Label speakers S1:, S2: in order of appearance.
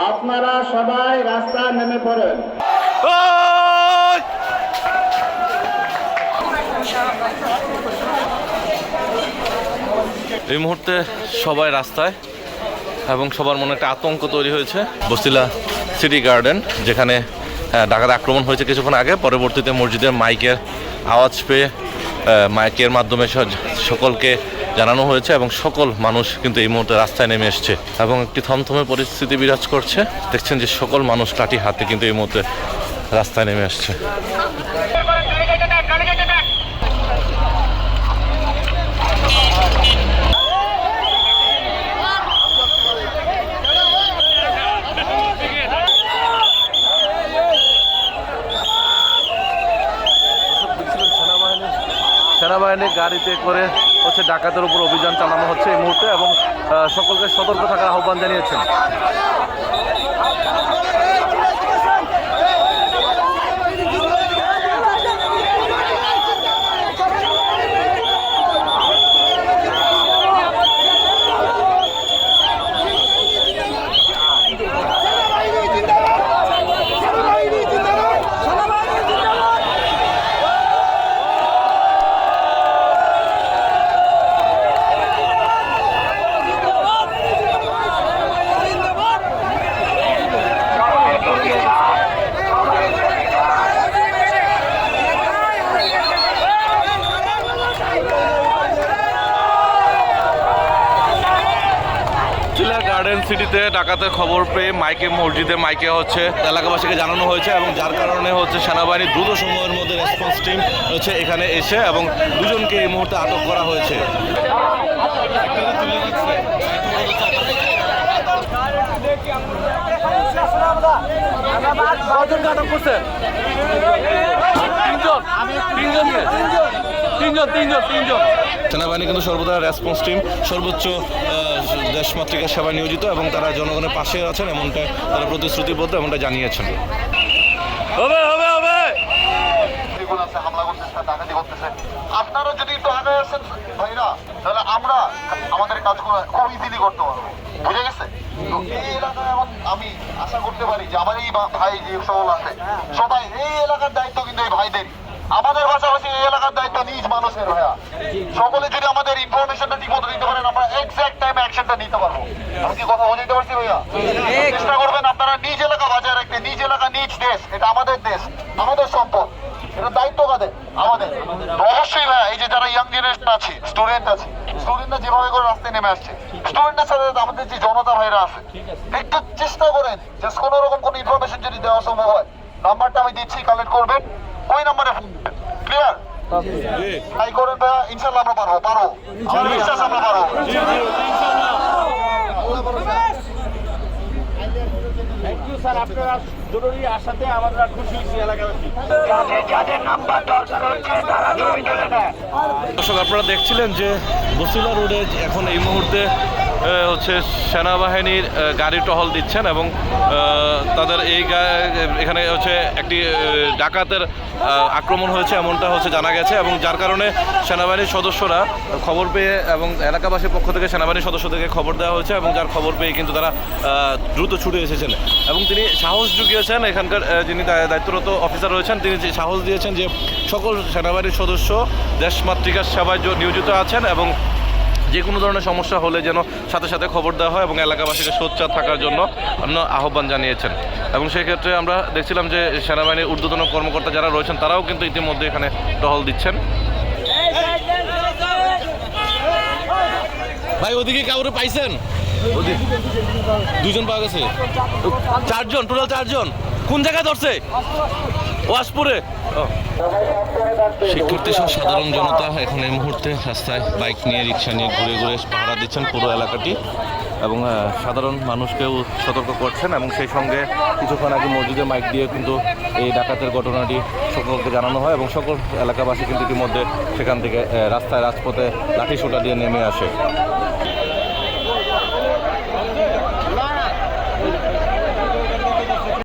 S1: আপনারা সবাই রাস্তায় নেমে পড়েন।
S2: এই মুহূর্তে সবাই রাস্তায় এবং সবার মনে একটা আতঙ্ক তৈরি হয়েছে। বস্তিলা সিটি গার্ডেন, যেখানে ডাকাত আক্রমণ হয়েছে কিছুক্ষণ আগে, পরবর্তীতে মসজিদের মাইকের আওয়াজ পেয়ে মাইকের মাধ্যমে সকলকে জানানো হয়েছে এবং সকল মানুষ কিন্তু এই মুহূর্তে রাস্তায় নেমে এসছে এবং একটি থমথমে পরিস্থিতি বিরাজ করছে। দেখছেন যে সকল মানুষ লাঠি হাতে কিন্তু এই মুহূর্তে রাস্তায় নেমে আসছে। সেনাবাহিনীর গাড়িতে করে ডাকাতের উপর অভিযান চালানো হচ্ছে এই মুহূর্তে এবং সকলকে সতর্ক থাকার আহ্বান জানিয়েছেন। গার্ডেন সিটিতে ডাকাতের খবর পেয়ে মসজিদে মাইকে এলাকাবাসীকে জানানো হয়েছে এবং যার কারণে সেনাবাহিনী দ্রুত সময়ের মধ্যে রেসপন্স টিম এখানে এসে এবং দুজনকে এই মুহূর্তে আটক করা হয়েছে। সেনাবাহিনী কিন্তু সর্বদা রেসপন্স টিম সর্বোচ্চ দেশমাতৃকা সেবায় নিয়োজিত এবং তারা জনগণের পাশে আছেন এমনটা তারা প্রতিশ্রুতিবদ্ধ এমনটা জানিয়েছেন।
S3: আপনারা যদি একটু আগে আসেন ভাইরা, তাহলে আমরা আমাদের কাজগুলো খুব ইজিলি করতে পারবো, বুঝে গেছে? এই এলাকায় আমি আশা করতে পারি যে আমার এই ভাই যে সকল আছে সবাই এই এলাকার দায়িত্ব কিন্তু এই ভাইদেরই। আমাদের পাশাপাশি এই এলাকার দায়িত্ব নিজ মানুষের ভাইয়া। সকলে যদি আমাদের ইনফরমেশনটা ঠিক মতো দিতে পারেন, আমরা এক্সাক্ট টাইমে অ্যাকশনটা নিতে পারবো। আমি কি কথা বুঝতে পারছি ভাইয়া? চেষ্টা করবেন আপনারা নিজ এলাকা বজায় রাখতে। নিজ এলাকা নিজ দেশ, এটা আমাদের দেশ, আমাদের সম্পদ, এটা দায়িত্ব কাদের? আমাদের। অবশ্যই ভাইয়া, এই যে যারা ইয়াং জেনারেশন আছে, স্টুডেন্ট আছে, স্টুডেন্টরা যেভাবে করে রাস্তায় নেমে আসছে, স্টুডেন্টের সাথে আমাদের যে জনতা ভাইরা আছে, একটু চেষ্টা করেন জাস্ট কোনো রকম কোনো ইনফরমেশন যদি দেওয়া সম্ভব হয়, নাম্বারটা আমি দিচ্ছি, কালেক্ট করবেন, ওই নাম্বারে ক্লিয়ার ট্রাই করেন ভাইয়া। ইনশাল্লাহ আমরা পারবো, আমার বিশ্বাস আমরা পারবো।
S2: দর্শক, আপনারা দেখছিলেন যে বসিলা রোডে এখন এই মুহূর্তে সেনাবাহিনীর গাড়ি টহল দিচ্ছেন এবং তাদের এখানে একটি ডাকাতের আক্রমণ হয়েছে এমনটা জানা গেছে এবং যার কারণে সেনাবাহিনীর সদস্যরা খবর পেয়ে এবং এলাকাবাসীর পক্ষ থেকে সেনাবাহিনীর সদস্যদেরকে খবর দেওয়া হয়েছে এবং যার খবর পেয়ে কিন্তু তারা দ্রুত ছুটে এসেছেন এবং তিনি সাহস জুগিয়েছেন। এখানকার যিনি দায়িত্বরত অফিসার রয়েছেন তিনি সাহস দিয়েছেন যে সকল সেনাবাহিনীর সদস্য দেশমাতৃকার সেবায় নিয়োজিত আছেন এবং যে কোনো ধরনের সমস্যা হলে যেন সাথে সাথে খবর দেওয়া হয় এবং এলাকাবাসীকে সোচ্চার থাকার জন্য আহ্বান জানিয়েছেন। এবং সেই ক্ষেত্রে আমরা দেখছিলাম যে সেনাবাহিনীর ঊর্ধ্বতন কর্মকর্তা যারা রয়েছেন তারাও কিন্তু ইতিমধ্যে এখানে টহল দিচ্ছেন। ভাই, ওদিকে কাউরে পাইছেন? দুজন পাওয়া গেছে, চারজন, টোটাল চারজন। কোন জায়গায় ধরছে? ওয়াশপুরে। শিক্ষার্থী সহ সাধারণ জনতা এখন এই মুহূর্তে রাস্তায় বাইক নিয়ে, রিক্সা নিয়ে ঘুরে ঘুরে পাহারা দিচ্ছেন পুরো এলাকাটি এবং সাধারণ মানুষকেও সতর্ক করছেন এবং সেই সঙ্গে কিছুক্ষণ আগে মসজিদে মাইক দিয়ে কিন্তু এই ডাকাতের ঘটনাটি সকলকে জানানো হয় এবং সকল এলাকাবাসী কিন্তু ইতিমধ্যে সেখান থেকে রাজপথে লাঠি সোঁটা দিয়ে নেমে আসে।